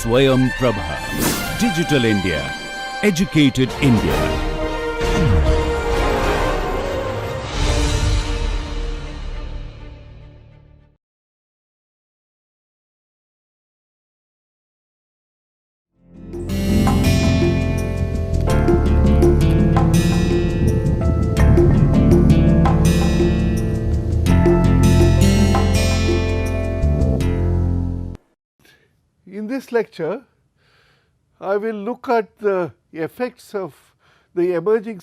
Swayam Prabha. Digital India. Educated India. In this lecture, I will look at the effects of the emerging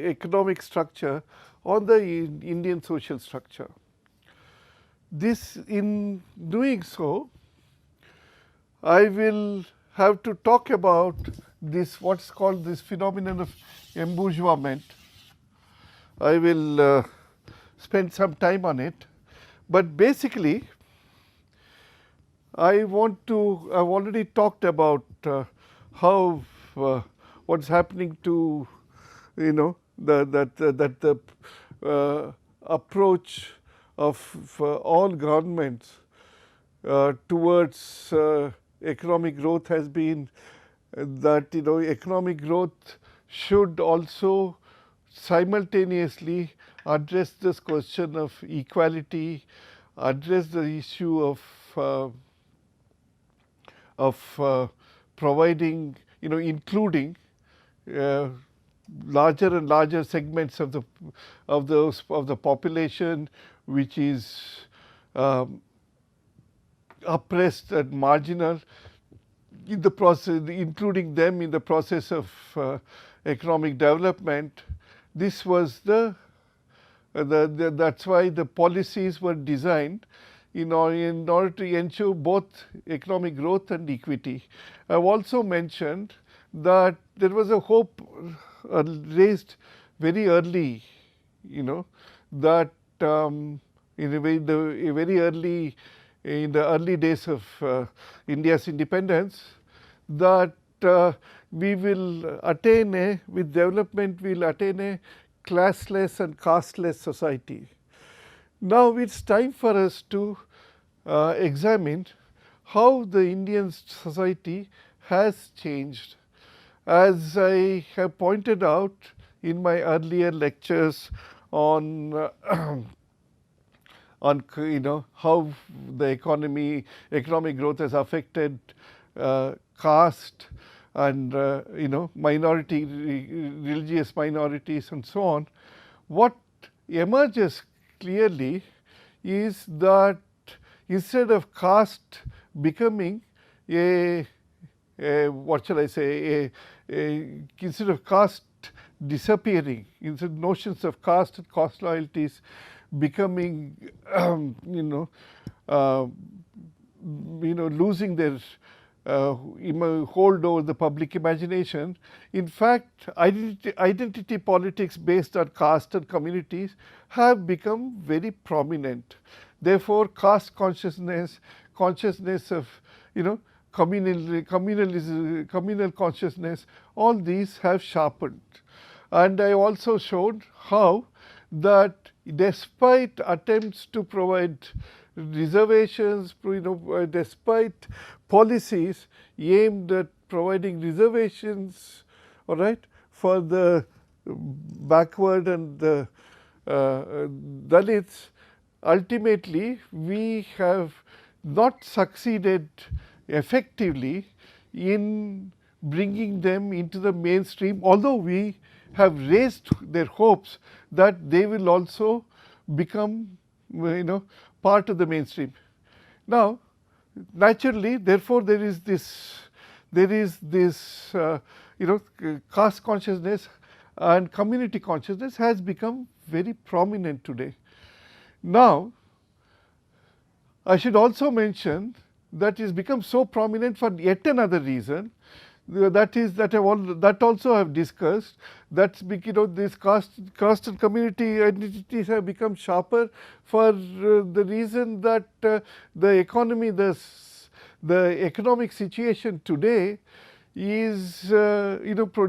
economic structure on the Indian social structure. In doing so, I will have to talk about this what's called this phenomenon of embourgeoisement. I will spend some time on it, but basically I've already talked about how what's happening to the approach of all governments towards economic growth has been that economic growth should also simultaneously address this question of equality, address the issue of providing, including larger and larger segments of the population which is oppressed and marginal, in the process, including them in the process of economic development. This was that's why the policies were designed in order to ensure both economic growth and equity. I have also mentioned that there was a hope raised very early, that in the early days of India's independence, that we will attain with development, we will attain a classless and casteless society. Now it's time for us to examine how the Indian society has changed. As I have pointed out in my earlier lectures on how the economic growth has affected caste and minority, religious minorities and so on, what emerges clearly is that instead of caste becoming instead of caste disappearing, instead of notions of caste and caste loyalties becoming losing their hold over the public imagination, in fact identity politics based on caste and communities have become very prominent. Therefore, caste consciousness of communal consciousness, all these have sharpened. And I also showed how that despite attempts to provide reservations, despite policies aimed at providing reservations, all right, for the backward and the Dalits, ultimately we have not succeeded effectively in bringing them into the mainstream, although we have raised their hopes that they will also become part of the mainstream. Now naturally, therefore, there is this caste consciousness and community consciousness has become very prominent today. Now I should also mention that is become so prominent for yet another reason, that also I have discussed. That's this caste and community identities have become sharper for the reason that the economy, the economic situation today is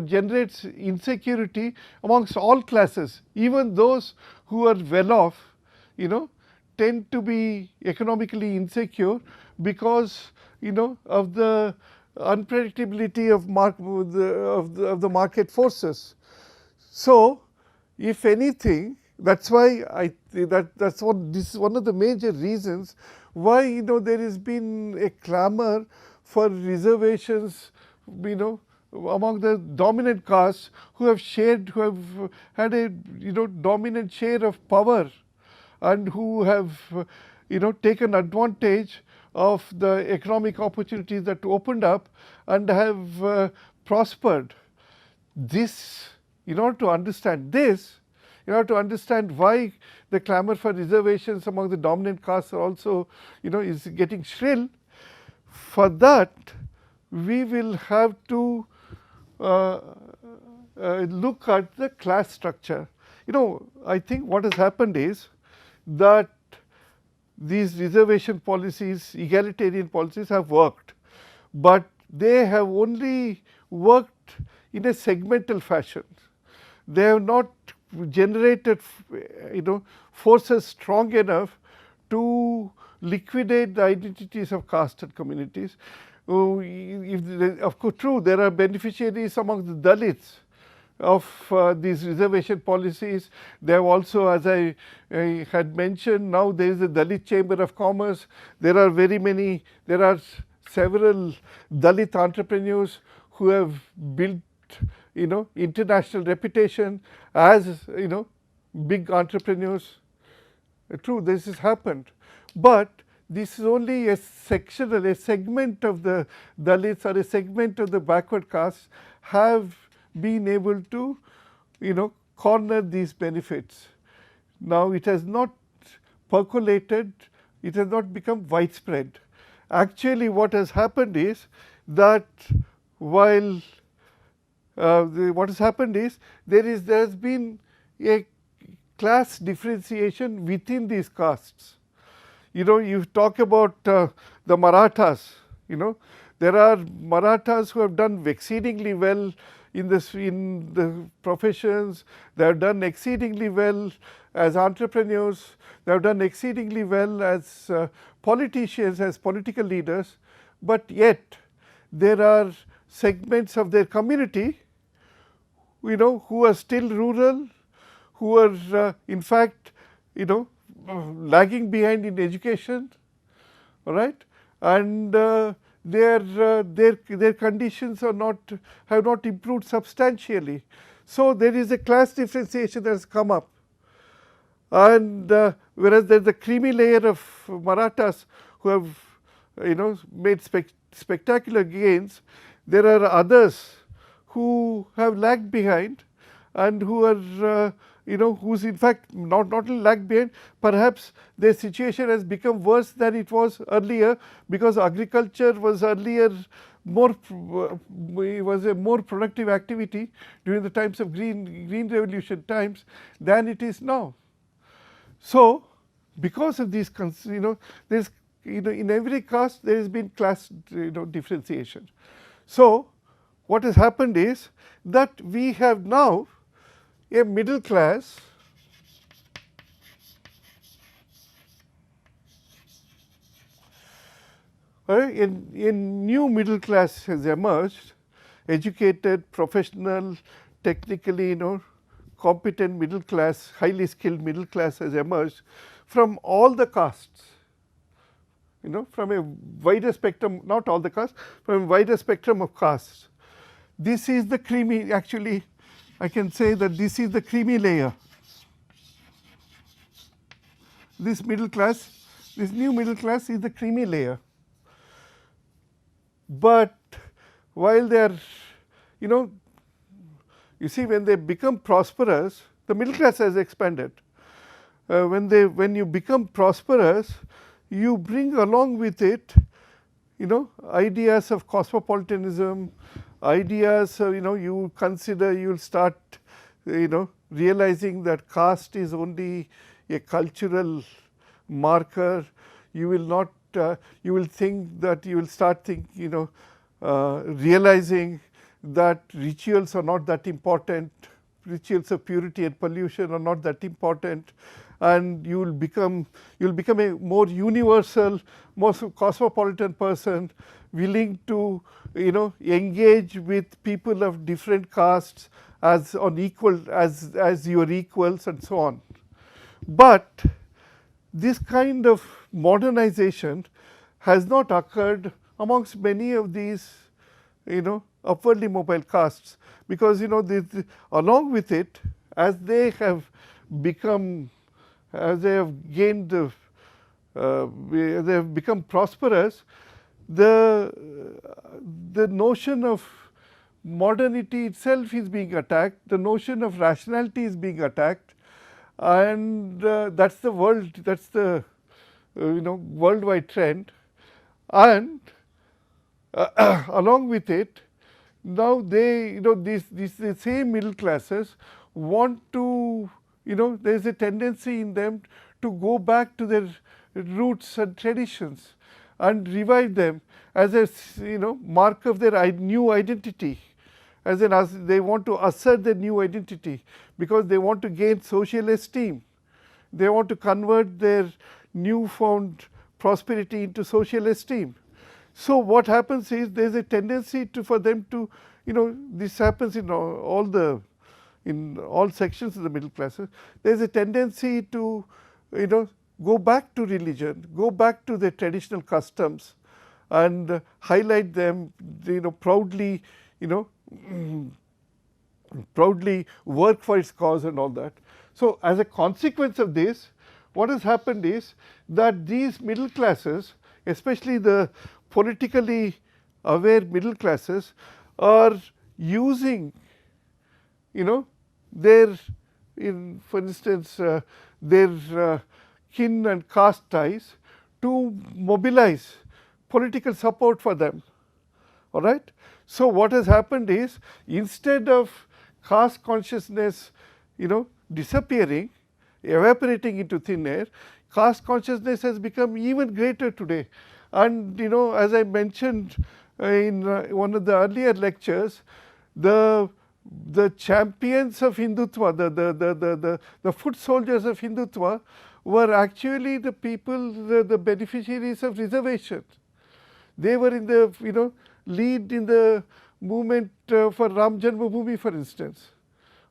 generates insecurity amongst all classes. Even those who are well off, tend to be economically insecure because of the unpredictability of the market forces. So, if anything, that's why this is one of the major reasons why there has been a clamor for reservations among the dominant castes who have had a dominant share of power and who have taken advantage of the economic opportunities that opened up and have prospered. This, in order to understand this, in order to understand why the clamor for reservations among the dominant castes are also is getting shrill, for that we will have to look at the class structure. I think what has happened is that these reservation policies, egalitarian policies have worked, but they have only worked in a segmental fashion. They have not generated forces strong enough to liquidate the identities of caste and communities. Of course, true, there are beneficiaries among the Dalits of these reservation policies. They have also, as I had mentioned, now there is a Dalit Chamber of Commerce. There are several Dalit entrepreneurs who have built international reputation as big entrepreneurs. True, this has happened, but this is only a segment of the Dalits or a segment of the backward castes have been able to corner these benefits. Now, it has not percolated, it has not become widespread. Actually, what has happened is that while what has happened is there has been a class differentiation within these castes. You talk about the Marathas. There are Marathas who have done exceedingly well in the professions. They have done exceedingly well as entrepreneurs. They have done exceedingly well as politicians, as political leaders. But yet, there are segments of their community, who are still rural, who are in fact, lagging behind in education, all right, and their conditions have not improved substantially. So there is a class differentiation that has come up, and whereas there is a creamy layer of Marathas who have made spectacular gains, there are others who have lagged behind and who are who's in fact not only lagged behind, perhaps their situation has become worse than it was earlier, because agriculture was earlier was a more productive activity during the times of green revolution times than it is now. So, because of these, there's in every caste there has been class differentiation. So, what has happened is that we have now a middle class a new middle class has emerged, educated, professional, technically competent middle class, highly skilled middle class has emerged from all the castes, from a wider spectrum, not all the castes, from a wider spectrum of castes. This is the creamy, actually I can say that this is the creamy layer. This middle class, this new middle class is the creamy layer. But while they are, you see, when they become prosperous, the middle class has expanded. When you become prosperous, you bring along with it, ideas of cosmopolitanism, ideas of, you consider, you'll start, realizing that caste is only a cultural marker. You will not, you will think that you will start realizing that rituals are not that important. rituals of purity and pollution are not that important, and you will become a more universal, more cosmopolitan person, willing to engage with people of different castes as on equal as your equals and so on. But this kind of modernization has not occurred amongst many of these upwardly mobile castes, because along with it, as they have become, as they have gained they have become prosperous, the notion of modernity itself is being attacked, the notion of rationality is being attacked, and that's the worldwide trend. And along with it, now they the same middle classes want to there is a tendency in them to go back to their roots and traditions and revive them as a mark of their new identity, as they want to assert their new identity, because they want to gain social esteem, they want to convert their newfound prosperity into social esteem. So what happens is there is a tendency for them to this happens in all sections of the middle classes. There is a tendency to go back to religion, go back to their traditional customs, and highlight them, proudly proudly work for its cause and all that. So as a consequence of this, what has happened is that these middle classes, especially the politically aware middle classes, are using their for instance their kin and caste ties to mobilize political support for them. All right. So what has happened is, instead of caste consciousness disappearing, evaporating into thin air, caste consciousness has become even greater today. And as I mentioned in one of the earlier lectures, the champions of Hindutva, the foot soldiers of Hindutva, were actually the people, the beneficiaries of reservation. They were in the lead in the movement for Ram Janmabhoomi, for instance.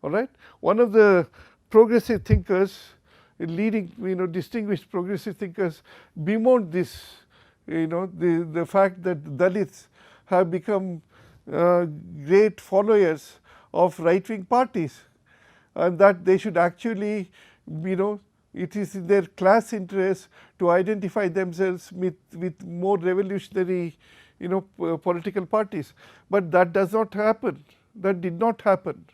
All right. One of the progressive thinkers, leading distinguished progressive thinkers, bemoaned this, the fact that Dalits have become great followers of right-wing parties, and that they should actually it is in their class interest to identify themselves with more revolutionary political parties. But that does not happen, that did not happen.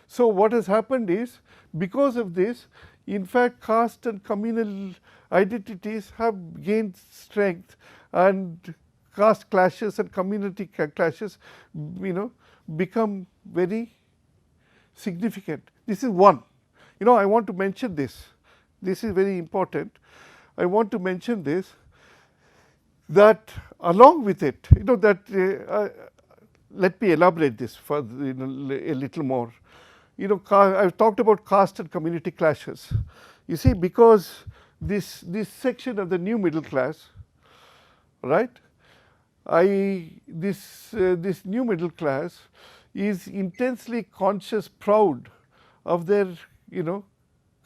So what has happened is, because of this, in fact, caste and communal identities have gained strength, and caste clashes and community clashes become very significant. This is one. I want to mention this. This is very important. I want to mention this, that along with it, let me elaborate this for a little more. I've talked about caste and community clashes. You see, because this section of the new middle class, right? This new middle class is intensely conscious, proud of their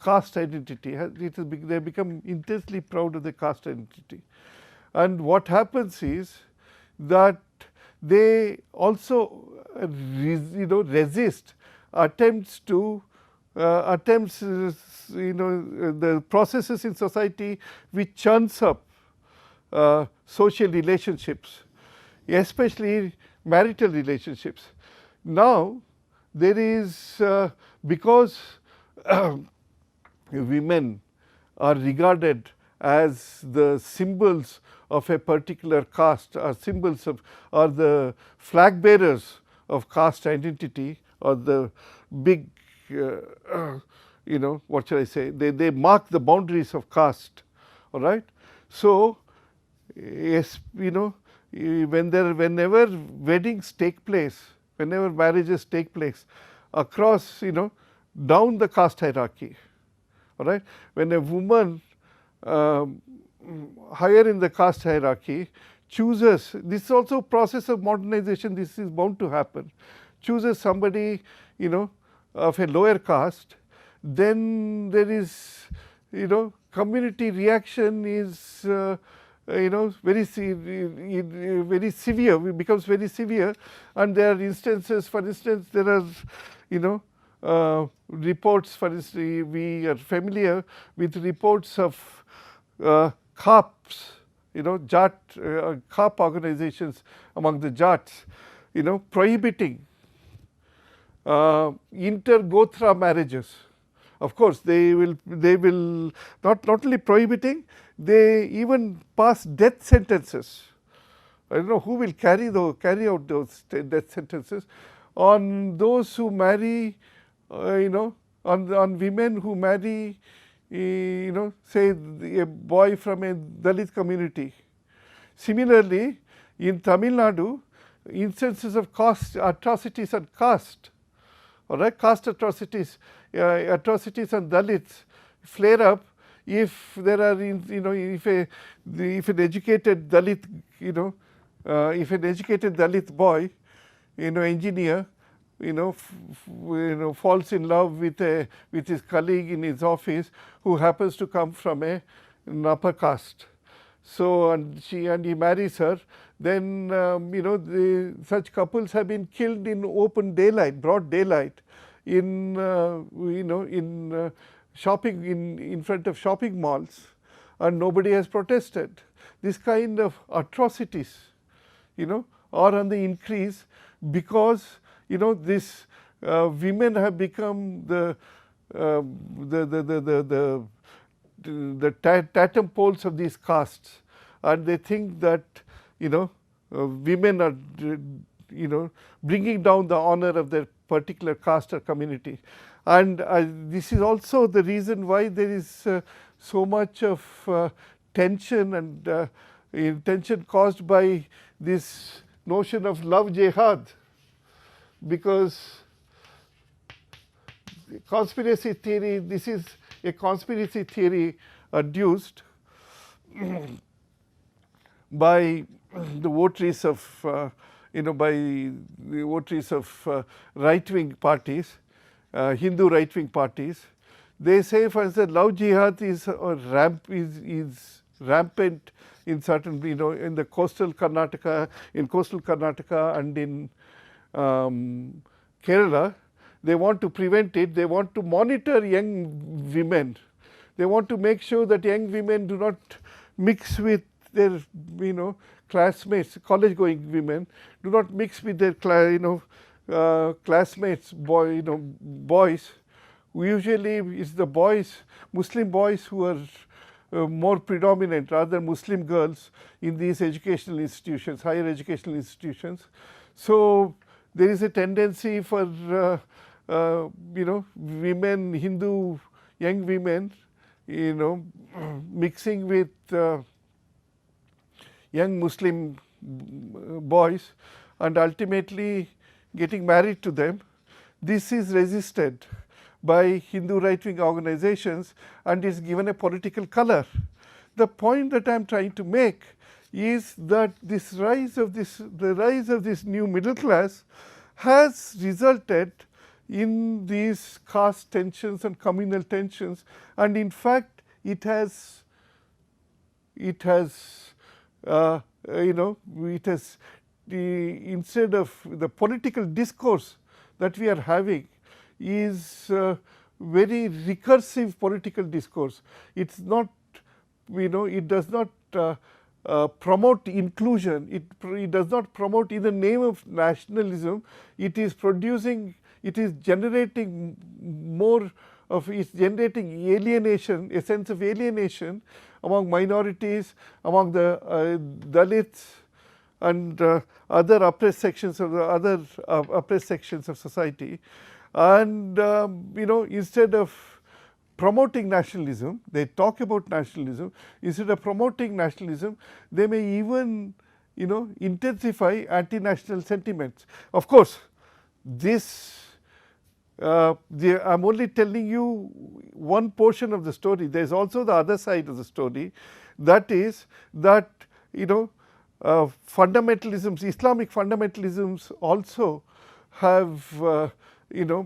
caste identity. They become intensely proud of their caste identity. And what happens is that they also resist attempts the processes in society which churns up social relationships, especially marital relationships. Now there is because women are regarded as the symbols of a particular caste, are the flag bearers of caste identity, or the big what shall I say, they mark the boundaries of caste. All right. So yes, whenever weddings take place, whenever marriages take place across down the caste hierarchy. All right. When a woman higher in the caste hierarchy chooses, this is also a process of modernization, this is bound to happen, chooses somebody, you know, of a lower caste, then there is, you know, community reaction is you know, very severe, it becomes very severe, and there are instances, for instance, there are, you know, reports, for instance, we are familiar with reports of Khaps, you know, Jat, Khap organizations among the Jats, you know, prohibiting inter-Gotra marriages. Of course, they will not only prohibiting, they even pass death sentences. I don't know who will carry out those death sentences on those who marry, you know, on women who marry, you know, say a boy from a Dalit community. Similarly, in Tamil Nadu, instances of caste atrocities and caste, all right, caste atrocities, atrocities on Dalits flare up if there are, you know, if an educated Dalit, you know, if an educated Dalit boy, you know, engineer, you know, falls in love with his colleague in his office who happens to come from an upper caste. So and he marries her. Then you know, such couples have been killed in open daylight, broad daylight, in you know, in shopping in front of shopping malls, and nobody has protested. This kind of atrocities, you know, are on the increase because, you know, this women have become the tatum poles of these castes, and they think that, you know, women are, you know, bringing down the honor of their particular caste or community. And this is also the reason why there is so much of tension and tension caused by this notion of love jihad, because conspiracy theory, this is a conspiracy theory adduced by the votaries of, you know, by the votaries of right-wing parties, Hindu right-wing parties. They say, for instance, love jihad is rampant in certain, you know, in the coastal Karnataka, and in Kerala. They want to prevent it. They want to monitor young women. They want to make sure that young women do not mix with their, you know, classmates, college-going women, do not mix with their, you know, classmates, boys. Usually, it's the boys, Muslim boys, who are more predominant rather than Muslim girls in these educational institutions, higher educational institutions. So there is a tendency for you know, women, Hindu young women, you know, mixing with young Muslim boys and ultimately getting married to them. This is resisted by Hindu right-wing organizations and is given a political color. The point that I am trying to make is that this rise of the rise of this new middle class has resulted in these caste tensions and communal tensions, and in fact it has you know, it has instead of the political discourse that we are having is very recursive political discourse. It's not, you know, it does not promote inclusion, it does not promote in the name of nationalism, it is producing, it is generating more of, it's generating alienation, a sense of alienation among minorities, among the Dalits and other oppressed sections of the other oppressed sections of society. And you know, instead of promoting nationalism, they talk about nationalism. Instead of promoting nationalism, they may even, you know, intensify anti-national sentiments. Of course, this I'm only telling you one portion of the story. There is also the other side of the story, that is that fundamentalisms, Islamic fundamentalisms also have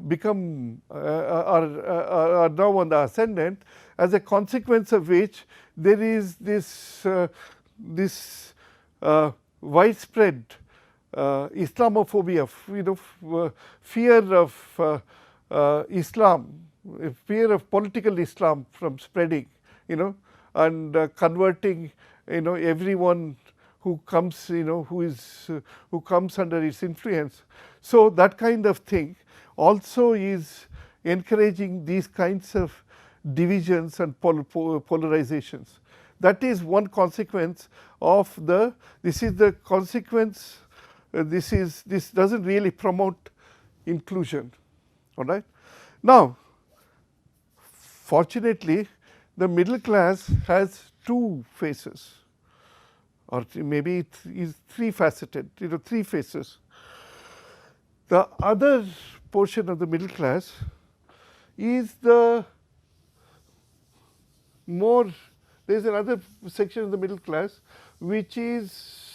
become are now on the ascendant, as a consequence of which there is this widespread Islamophobia, fear of Islam, fear of political Islam from spreading, and converting, everyone who comes, who comes under its influence. So that kind of thing also is encouraging these kinds of divisions and polarizations. That is one consequence of this is the consequence. This doesn't really promote inclusion. All right. Now, fortunately, the middle class has two faces, or maybe it is three faceted, three faces. The other portion of the middle class is the more, there is another section of the middle class which is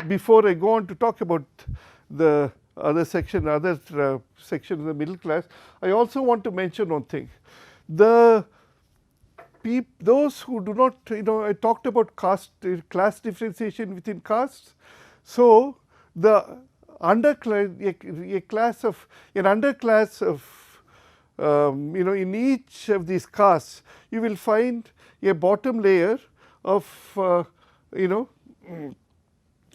before I go on to talk about the other section of the middle class, I also want to mention one thing. Those who do not, I talked about class differentiation within castes. So the underclass of in each of these castes, you will find a bottom layer of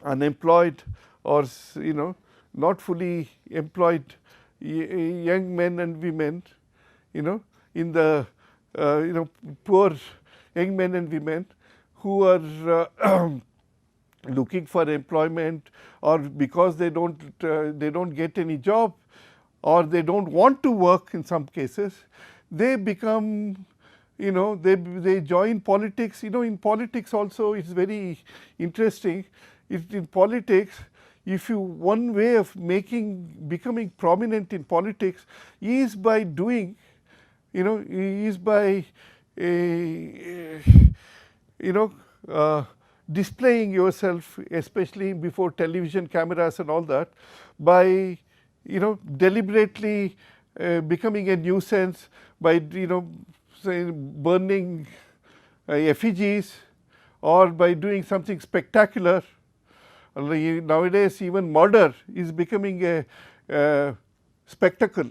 unemployed or not fully employed young men and women, in the poor young men and women who are looking for employment, or because they don't get any job, or they don't want to work in some cases, they become, they join politics. In politics also it's very interesting. In politics, one way of becoming prominent in politics is by doing, is by displaying yourself, especially before television cameras and all that, by deliberately becoming a nuisance, by say burning effigies, or by doing something spectacular. Nowadays even murder is becoming a spectacle.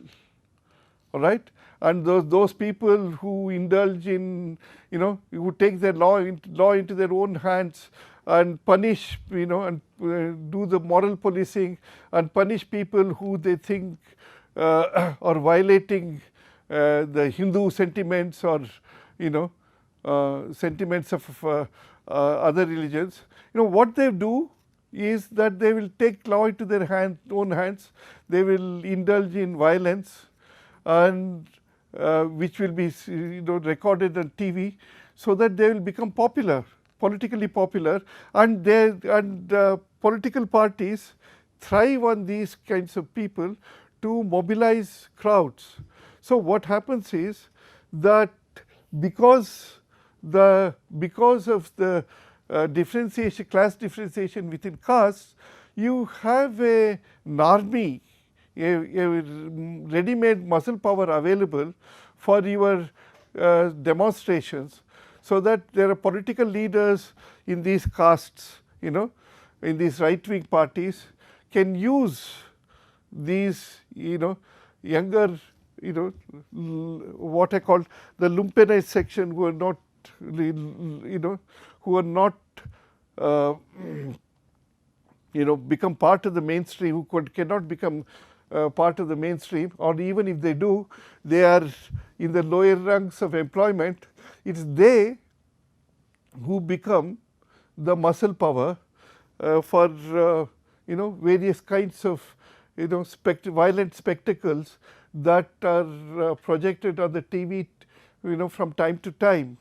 All right. And those people who indulge in, who take their law into their own hands and punish, and do the moral policing and punish people who they think are violating the Hindu sentiments, or sentiments of other religions. What they do is that they will take law into their own hands. They will indulge in violence, and which will be recorded on TV, so that they will become popular, politically popular, and political parties thrive on these kinds of people to mobilize crowds. So what happens is that because of the class differentiation within castes, you have an army, a ready-made muscle power available for your demonstrations, so that there are political leaders in these castes, in these right-wing parties, can use these, younger, what I call the lumpenized section, who are not, become part of the mainstream, who cannot become part of the mainstream, or even if they do, they are in the lower rungs of employment. It's they who become the muscle power for various kinds of violent spectacles that are projected on the TV from time to time,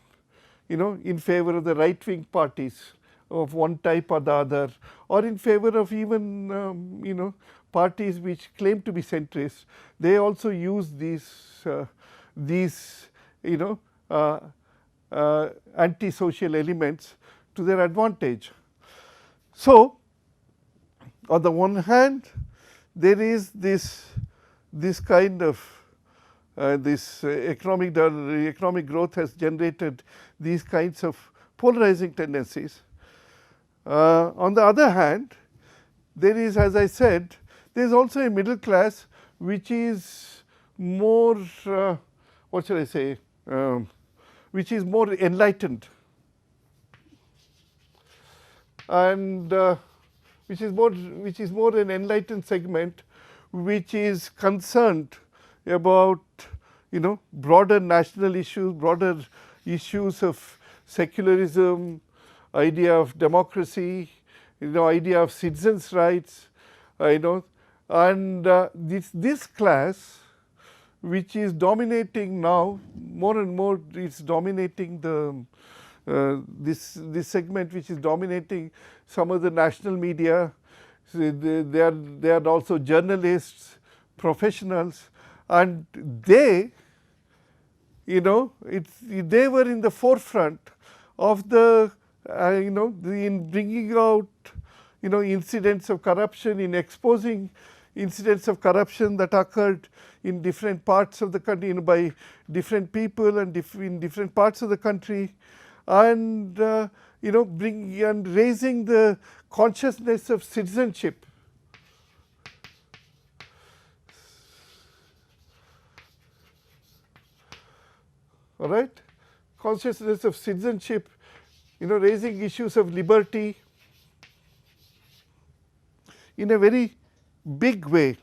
in favor of the right-wing parties, of one type or the other, or in favor of even parties which claim to be centrist. They also use these anti-social elements to their advantage. So, on the one hand, there is this kind of economic growth has generated these kinds of polarizing tendencies. On the other hand, there is, as I said, there is also a middle class which is more, what shall I say, which is more enlightened, and which is more an enlightened segment, which is concerned about broader national issues, broader issues of secularism, idea of democracy, idea of citizens' rights, and this class, which is dominating now more and more, it's dominating the this segment, which is dominating some of the national media. They are also journalists, professionals, and they they were in the forefront of the in bringing out incidents of corruption, in exposing incidents of corruption that occurred in different parts of the country, by different people and in different parts of the country, and raising the consciousness of citizenship. All right, consciousness of citizenship, raising issues of liberty in a very big way.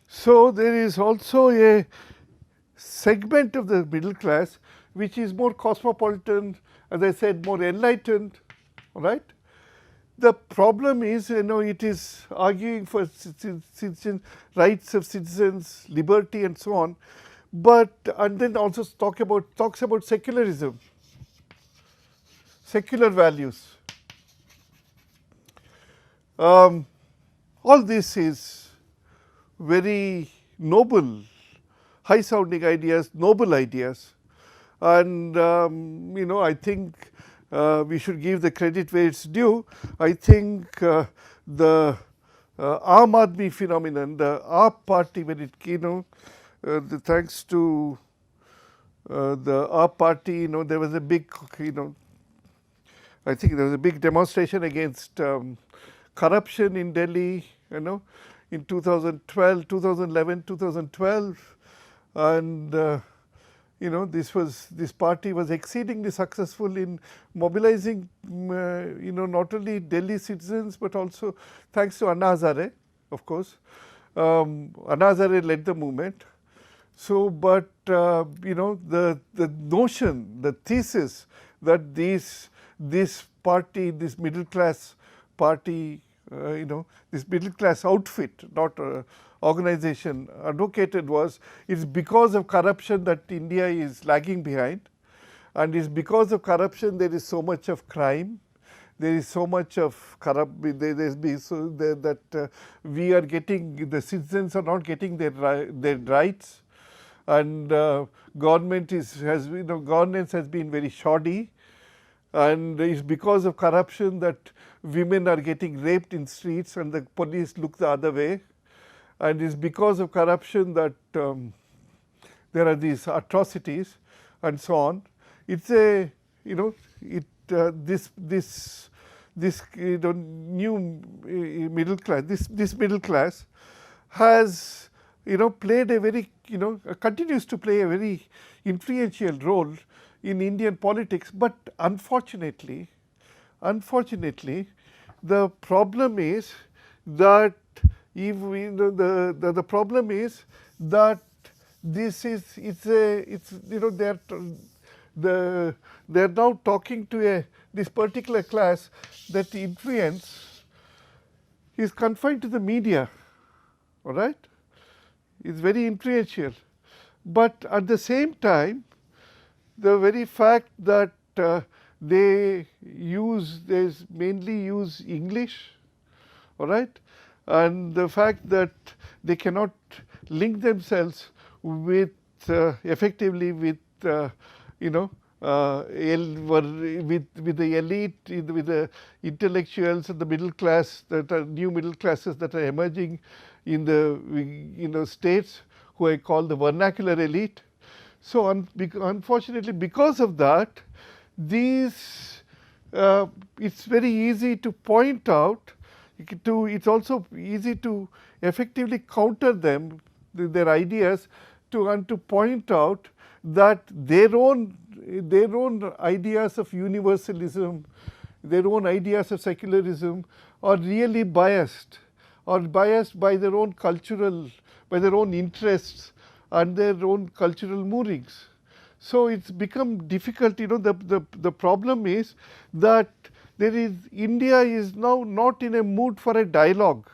So there is also a segment of the middle class which is more cosmopolitan, as I said, more enlightened. All right. The problem is, it is arguing for rights of citizens, liberty, and so on. And then also talks about secularism, secular values. All this is very noble, high-sounding ideas, noble ideas, and I think we should give the credit where it's due. I think the Aam Aadmi phenomenon, the AAP party, when it thanks to the AAP party, there was a big, I think there was a big demonstration against corruption in Delhi, in 2012, 2011, 2012, and this party was exceedingly successful in mobilizing, not only Delhi citizens but also thanks to Anna Hazare, of course. Anna Hazare led the movement. So, but the notion, the thesis that this party, this middle class party, this middle class outfit, not organization, advocated was, it's because of corruption that India is lagging behind, and it's because of corruption there is so much of crime, there is so much of that we are getting, the citizens are not getting their rights, and governance has been very shoddy, and it's because of corruption that women are getting raped in streets and the police look the other way, and it's because of corruption that there are these atrocities and so on. It's a this new middle class, this middle class has played a very continues to play a very influential role in Indian politics, but unfortunately the problem is that the problem is that this is they're now talking to this particular class that the influence is confined to the media, all right? It's very influential, but at the same time, the very fact that they mainly use English, all right, and the fact that they cannot link themselves with effectively with you know with the elite, with the intellectuals and the middle class, that are new middle classes that are emerging in the states, who I call the vernacular elite. So unfortunately, because of that, these it's very easy to point out. It's also easy to effectively counter them, their ideas, and to point out that their own ideas of universalism, their own ideas of secularism are really biased, or biased by their own by their own interests and their own cultural moorings. So it's become difficult. The problem is that India is now not in a mood for a dialogue,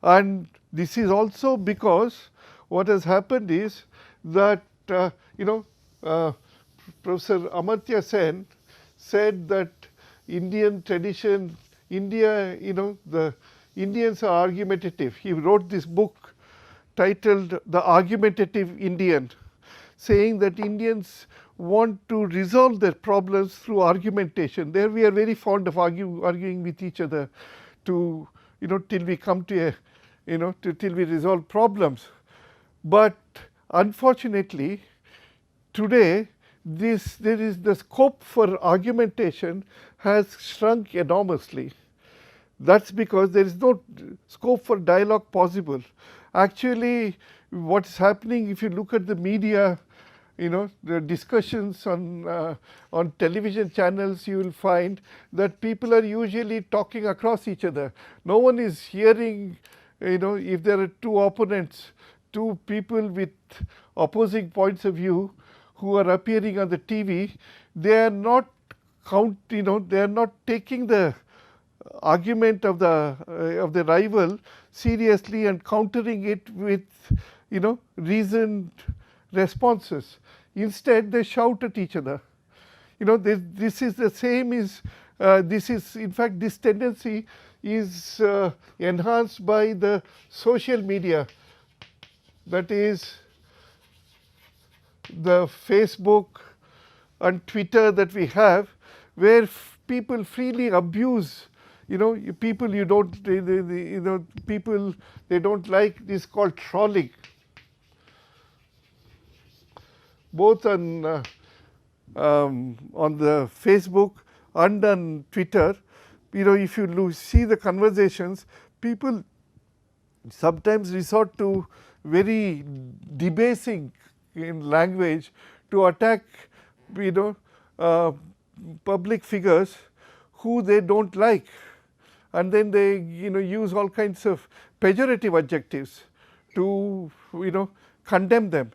and this is also because what has happened is that Professor Amartya Sen said that Indian tradition, the Indians are argumentative. He wrote this book titled The Argumentative Indian, saying that Indians want to resolve their problems through argumentation. There we are very fond of arguing with each other till we come to till we resolve problems. But unfortunately, today there is the scope for argumentation has shrunk enormously. That's because there is no scope for dialogue possible. Actually, what's happening, if you look at the media, the discussions on television channels, you will find that people are usually talking across each other. No one is hearing, if there are two opponents, two people with opposing points of view who are appearing on the TV, they are not they are not taking the argument of the rival seriously and countering it with reasoned responses. Instead, they shout at each other. This is the same is this is, in fact, this tendency is enhanced by the social media, that is the Facebook and Twitter that we have, where people freely abuse people you don't people they don't like. This called trolling, both on the Facebook and on Twitter. If you see the conversations, people sometimes resort to very debasing in language to attack public figures who they don't like, and then they use all kinds of pejorative adjectives to condemn them.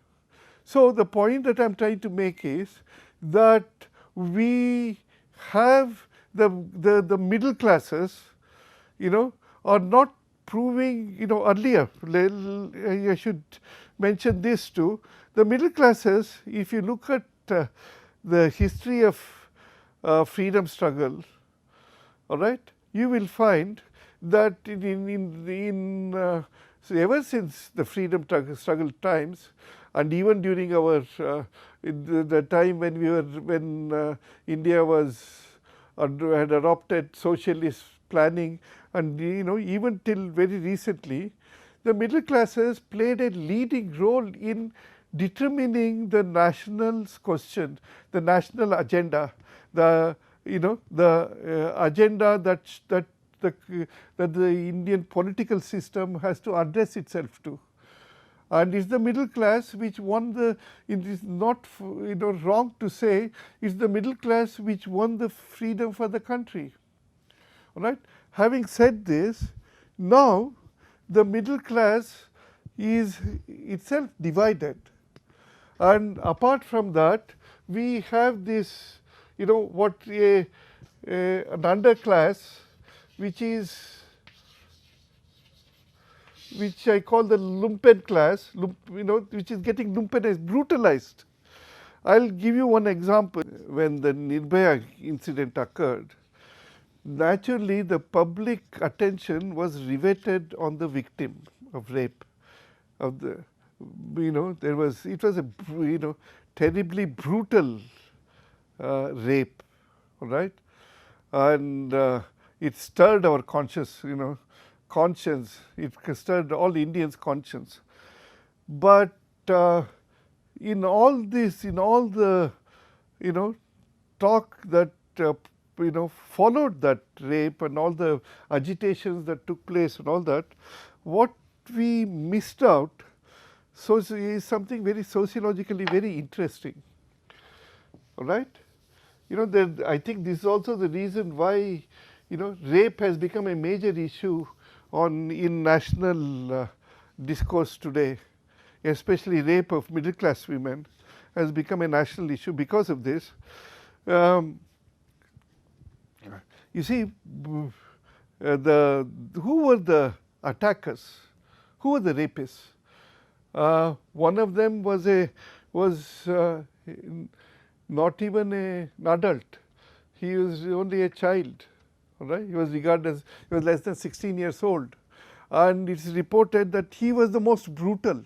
So the point that I'm trying to make is that we have the middle classes are not proving earlier. I should mention this too. The middle classes, if you look at the history of freedom struggle, all right, you will find that so ever since the freedom struggle times, and even during our the time when India had adopted socialist planning, and even till very recently, the middle classes played a leading role in determining the national question, the national agenda, the agenda that the Indian political system has to address itself to. And it's the middle class which won it is not wrong to say, it's the middle class which won the freedom for the country. All right. Having said this, now the middle class is itself divided, and apart from that, we have this what an underclass, which I call the lumpen class, which is getting lumpenized, brutalized. I'll give you one example. When the Nirbhaya incident occurred, naturally the public attention was riveted on the victim of rape, of the, there was, it was a, terribly brutal rape, all right? And it stirred our conscience, it stirred all Indians' conscience. But in all this, in all the, talk that, followed that rape and all the agitations that took place and all that, what we missed out is something very sociologically very interesting, all right? I think this is also the reason why, rape has become a major issue in national discourse today, especially rape of middle class women has become a national issue because of this. You see, who were the attackers? Who were the rapists? One of them was not even an adult. He was only a child. All right? He was regarded as, he was less than 16 years old. And it's reported that he was the most brutal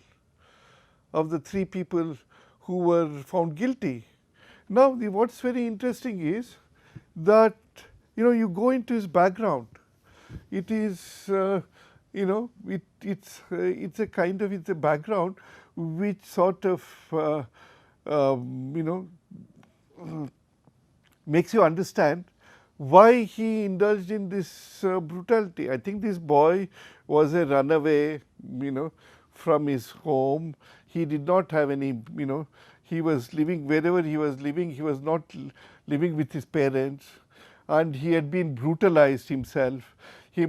of the three people who were found guilty. Now, what's very interesting is that, you go into his background. It is, it's a kind of, it's a background which sort of, makes you understand why he indulged in this brutality. I think this boy was a runaway, from his home. He did not have any, he was living wherever he was living. He was not living with his parents, and he had been brutalized himself.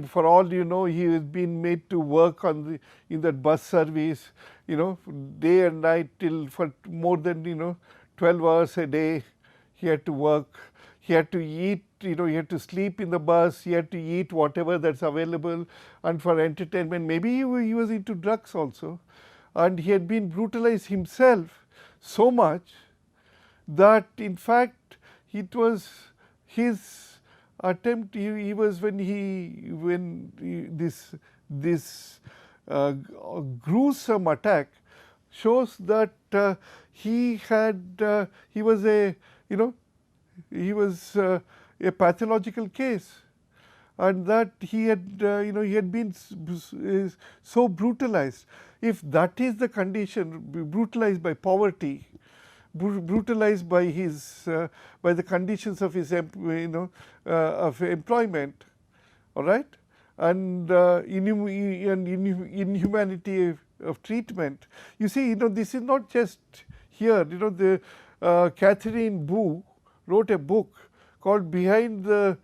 For all you know, he has been made to work in that bus service, day and night for more than 12 hours a day. He had to work. He had to eat. He had to sleep in the bus. He had to eat whatever that's available, and for entertainment, maybe he was into drugs also, and he had been brutalized himself so much that in fact it was his attempt. He was this gruesome attack shows that he was a pathological case, and that he had been so brutalized. If that is the condition, brutalized by poverty, brutalized by by the conditions of his of employment, all right, and inhumanity of treatment. You see, this is not just here. The Catherine Boo wrote a book called Behind the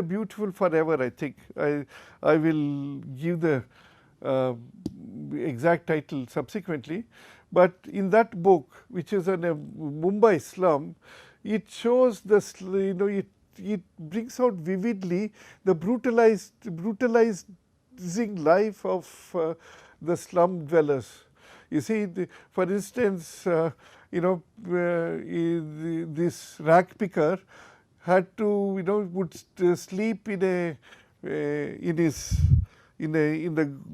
Beautiful Forever, I think. I will give the exact title subsequently. But in that book, which is in a Mumbai slum, it shows it brings out vividly the brutalizing life of the slum dwellers. You see, for instance, this rag picker had to, would sleep in the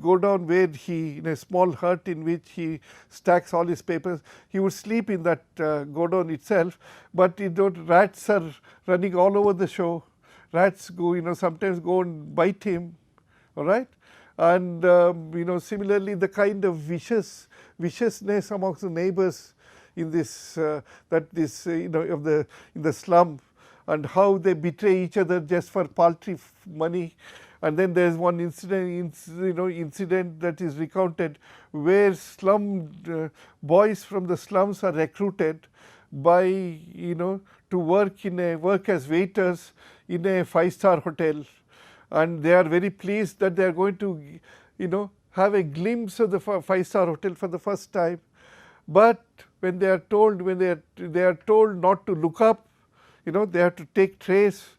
godown where in a small hut in which he stacks all his papers. He would sleep in that godown itself, but rats are running all over the show. Rats sometimes go and bite him, all right? And similarly, the kind of viciousness amongst the neighbors in this in the slum, and how they betray each other just for paltry money. And then there is one incident that is recounted where boys from the slums are recruited by to work as waiters in a 5-star hotel, and they are very pleased that they are going to have a glimpse of the 5-star hotel for the first time. But when they are told not to look up, they have to take trays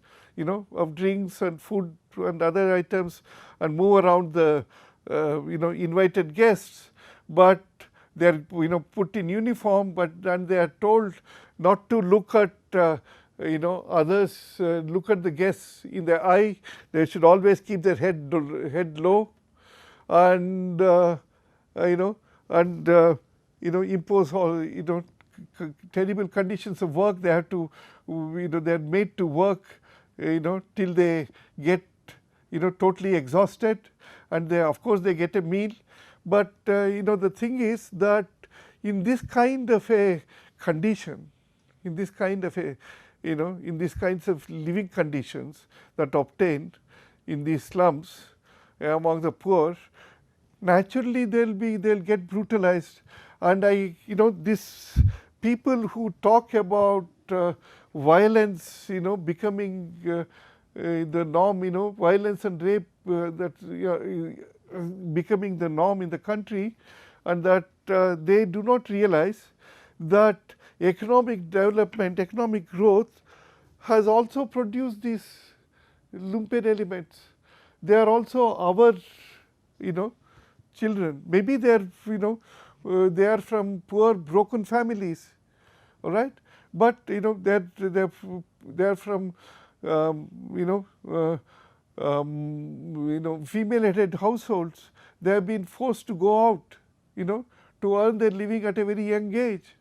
of drinks and food and other items and move around the invited guests. But they are put in uniform, but then they are told not to look at others, look at the guests in the eye. They should always keep their head low, and impose all terrible conditions of work. They have to they are made to work till they get totally exhausted, and they, of course, they get a meal. But the thing is that in this kind of a condition, in this kind of a in these kinds of living conditions that obtained in these slums among the poor, naturally they'll get brutalized. And these people who talk about violence becoming the norm, violence and rape becoming the norm in the country, and that they do not realize that economic development, economic growth has also produced these lumpen elements. They are also our children. Maybe they are they are from poor, broken families, all right, but they are from female-headed households. They have been forced to go out to earn their living at a very young age.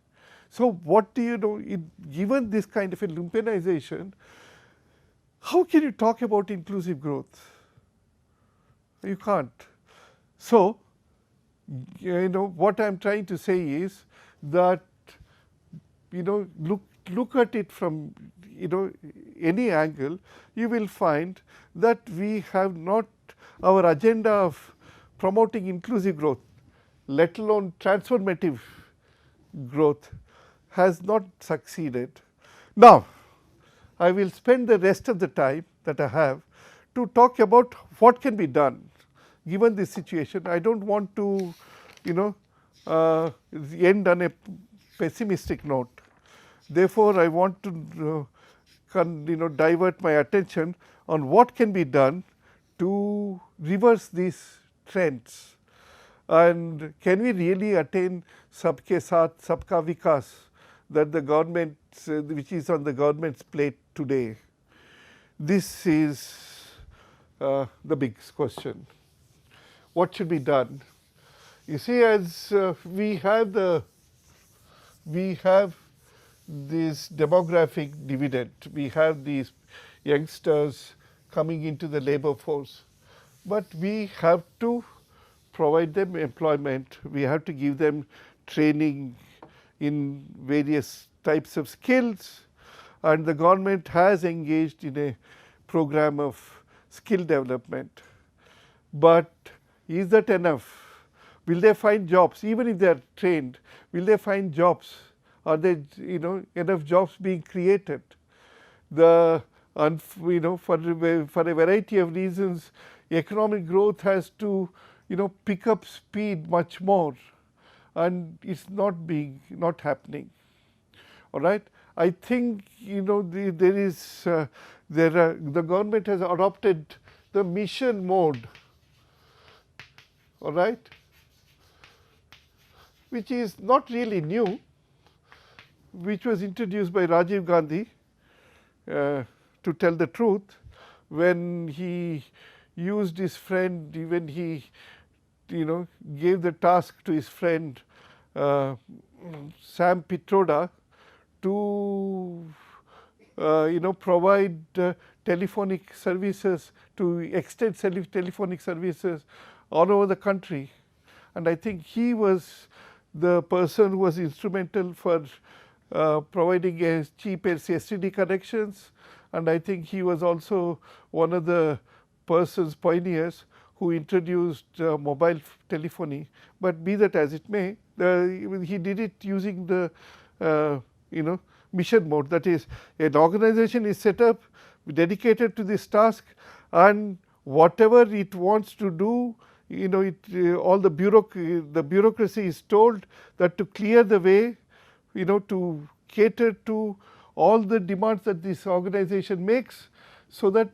So what do you know, given this kind of a lumpenization, how can you talk about inclusive growth? You can't. So what I am trying to say is that look at it from any angle, you will find that we have not, our agenda of promoting inclusive growth, let alone transformative growth, has not succeeded. Now, I will spend the rest of the time that I have to talk about what can be done given this situation. I don't want to end on a pessimistic note. Therefore, I want to divert my attention on what can be done to reverse these trends, and can we really attain sabke saath sabka vikas that the government, which is on the government's plate today. This is the big question. What should be done? You see, as we have this demographic dividend, we have these youngsters coming into the labor force, but we have to provide them employment, we have to give them training in various types of skills, and the government has engaged in a program of skill development. But is that enough? Will they find jobs? Even if they are trained, will they find jobs? Are there enough jobs being created? For a variety of reasons, economic growth has to pick up speed much more, and it's not happening. All right. I think the government has adopted the mission mode. All right, which is not really new, which was introduced by Rajiv Gandhi, to tell the truth, when he used his friend, when he gave the task to his friend Sam Pitroda to provide telephonic services, to extend telephonic services all over the country. And I think he was the person who was instrumental for providing a cheap STD connections, and I think he was also one of the persons, pioneers, who introduced mobile telephony. But be that as it may, he did it using the mission mode. That is, an organization is set up dedicated to this task, and whatever it wants to do, all the bureaucracy is told that to clear the way, to cater to all the demands that this organization makes, so that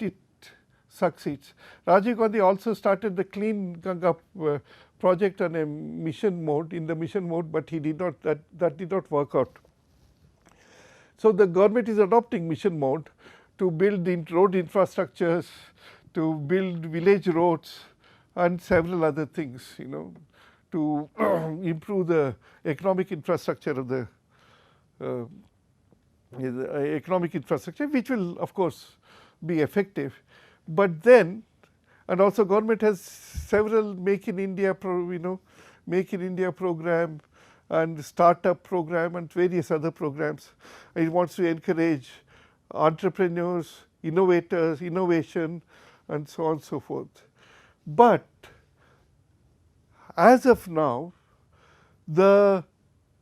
succeeds. Rajiv Gandhi also started the Clean Ganga project on a mission mode, in the mission mode, but he did not, that did not work out. So the government is adopting mission mode to build road infrastructures, to build village roads and several other things, to improve the economic infrastructure of the economic infrastructure, which will of course be effective. But then, and also government has several Make in India Make in India program and startup program and various other programs. It wants to encourage entrepreneurs, innovators, innovation and so on and so forth. But as of now, the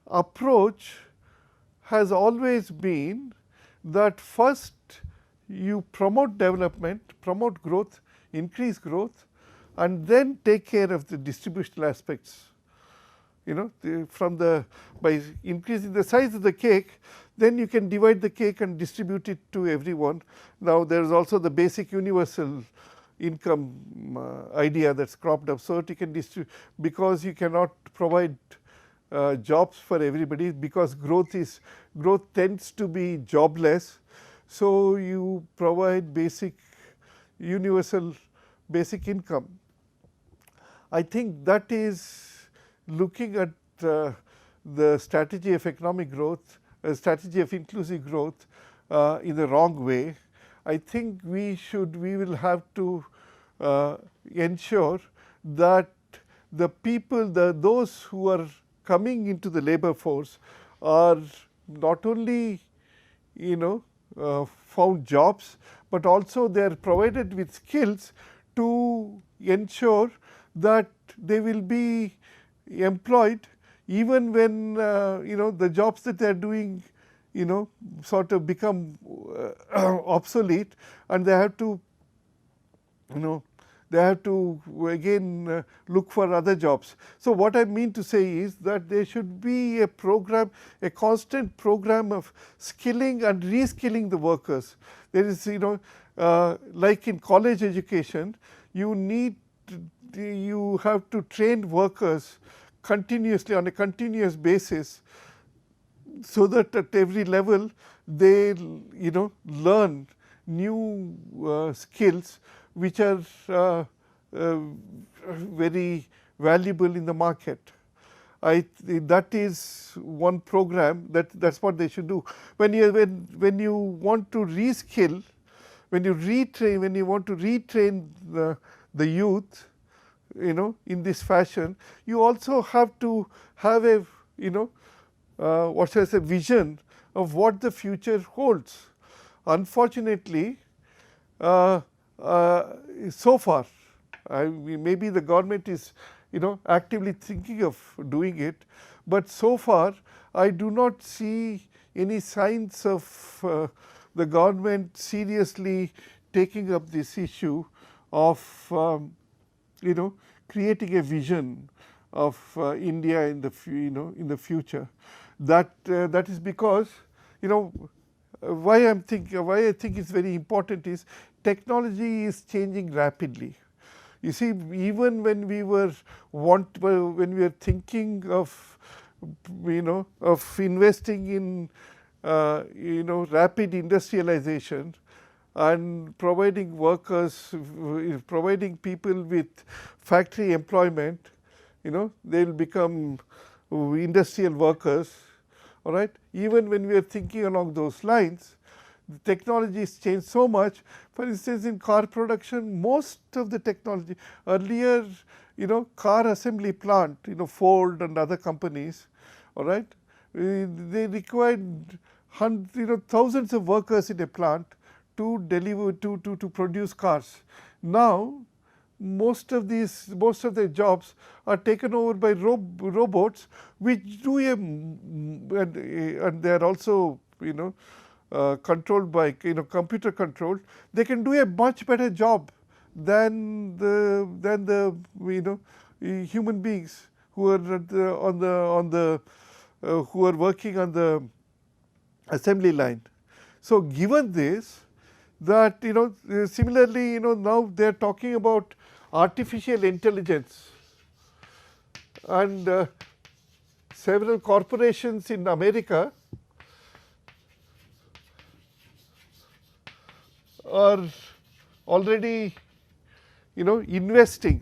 approach has always been that first you promote development, promote growth, increase growth, and then take care of the distributional aspects. By increasing the size of the cake, then you can divide the cake and distribute it to everyone. Now there is also the basic universal income idea that's cropped up, so that you can distribute, because you cannot provide jobs for everybody, because growth tends to be jobless. So you provide basic universal basic income. I think that is looking at the strategy of economic growth, strategy of inclusive growth in the wrong way. I think we will have to ensure that the people, those who are coming into the labor force are not only found jobs, but also they are provided with skills to ensure that they will be employed even when the jobs that they are doing sort of become obsolete, and they have to again look for other jobs. So what I mean to say is that there should be a program, a constant program of skilling and reskilling the workers. There is like in college education, you have to train workers continuously on a continuous basis, so that at every level they learn new skills which are very valuable in the market. That is one program that's what they should do. When you want to reskill, when you want to retrain the youth, in this fashion, you also have to have a vision of what the future holds. Unfortunately, so far, maybe the government is actively thinking of doing it, but so far I do not see any signs of the government seriously taking up this issue of creating a vision of India in the future. That is because why I think it's very important is technology is changing rapidly. You see, even when we were thinking of investing in rapid industrialization and providing workers, providing people with factory employment, they'll become industrial workers, all right. Even when we are thinking along those lines, the technology has changed so much. For instance, in car production, most of the technology earlier, car assembly plant, Ford and other companies, all right, they required thousands of workers in a plant to deliver to produce cars. Now most of the jobs are taken over by robots, which do and they are also controlled by computer controlled. They can do a much better job than the human beings who are who are working on the assembly line. So given this, that similarly now they are talking about artificial intelligence, and several corporations in America are already investing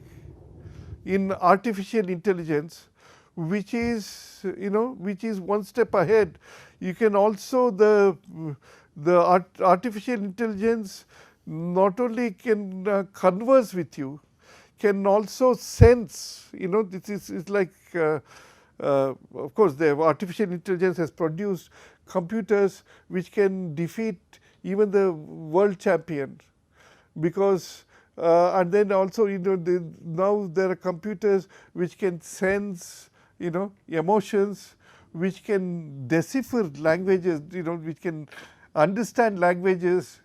in artificial intelligence, which is which is one step ahead. You can also the artificial intelligence not only can converse with you, can also sense. This is like of course the artificial intelligence has produced computers which can defeat even the world champion, because and then also now there are computers which can sense emotions, which can decipher languages, which can understand languages,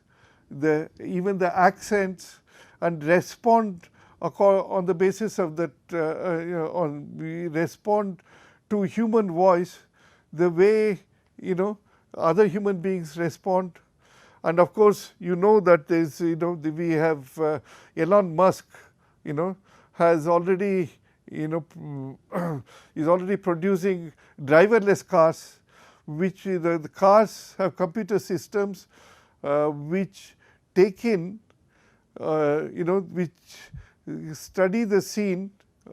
even the accents, and respond on the basis of that we respond to human voice the way other human beings respond. And of course, that there is we have Elon Musk has already is already producing driverless cars, which the cars have computer systems which take in which study the scene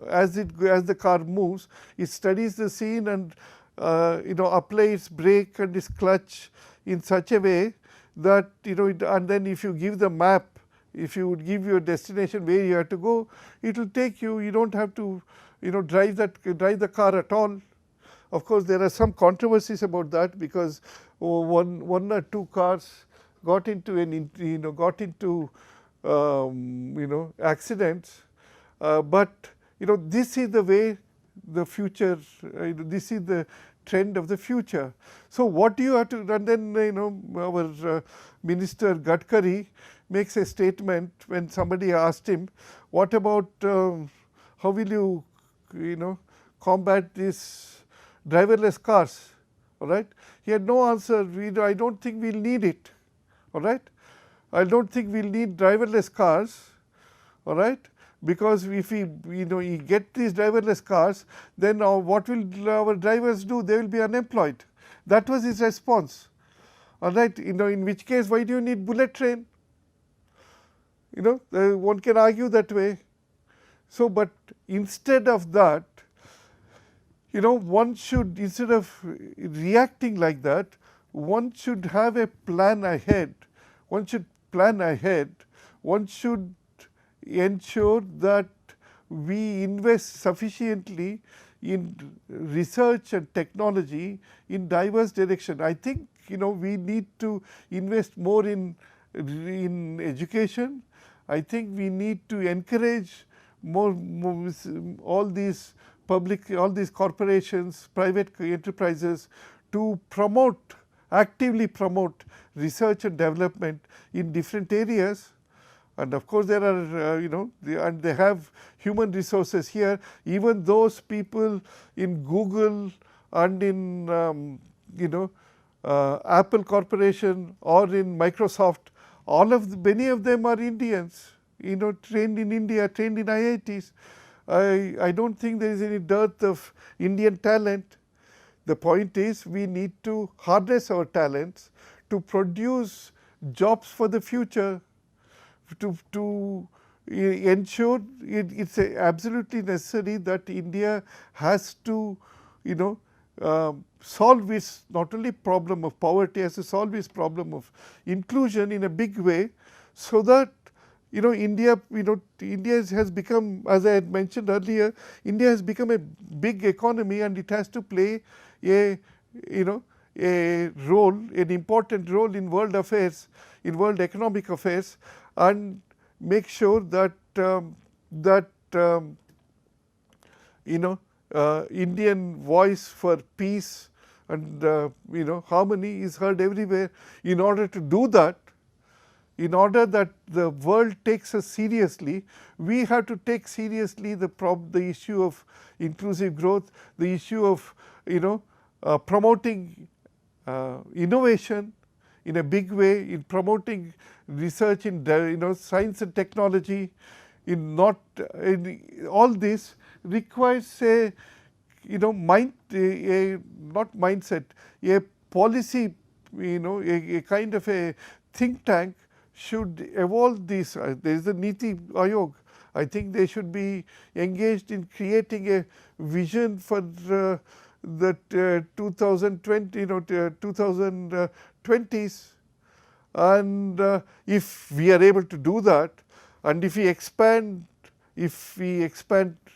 as the car moves. It studies the scene and applies brake and its clutch in such a way that and then if you give the map, if you would give your destination where you have to go, it will take you. You don't have to drive the car at all. Of course, there are some controversies about that, because one or two cars got into accidents, but this is the way the future. This is the trend of the future. So what do you have to? And then our Minister Gadkari makes a statement when somebody asked him, "What about how will you combat these driverless cars?" All right, he had no answer. I don't think we'll need it. All right, I don't think we'll need driverless cars. All right, because if we get these driverless cars, then what will our drivers do? They will be unemployed. That was his response. All right, in which case, why do you need bullet train? One can argue that way. So, but instead of that, one should, instead of reacting like that, one should have a plan ahead. One should plan ahead. One should ensure that we invest sufficiently in research and technology in diverse direction. I think we need to invest more in education. I think we need to encourage more all these corporations, private enterprises to actively promote research and development in different areas. And of course, there are and they have human resources here. Even those people in Google and in Apple Corporation or in Microsoft, many of them are Indians, trained in India, trained in IITs. I don't think there is any dearth of Indian talent. The point is, we need to harness our talents to produce jobs for the future, to ensure it's absolutely necessary that India has to solve its not only problem of poverty, has to solve its problem of inclusion in a big way, so that India has become, as I had mentioned earlier, India has become a big economy, and it has to play a role, an important role in world affairs, in world economic affairs, and make sure that Indian voice for peace and harmony is heard everywhere. In order to do that, in order that the world takes us seriously, we have to take seriously the issue of inclusive growth, the issue of promoting innovation in a big way in promoting research in science and technology, in not in all this requires a not mindset, a policy, a kind of a think tank should evolve this. There is a Niti Ayog. I think they should be engaged in creating a vision for the 2020, 2020s. And if we are able to do that, and if we expand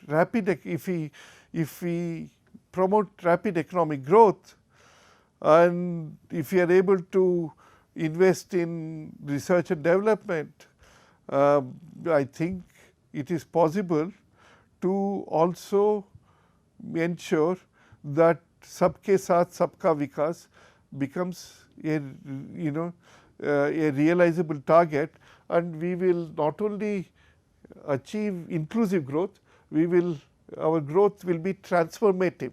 rapid, if we promote rapid economic growth, and if we are able to invest in research and development, I think it is possible to also ensure that Sabke Saath Sabka Vikas becomes a realizable target, and we will not only achieve inclusive growth, our growth will be transformative.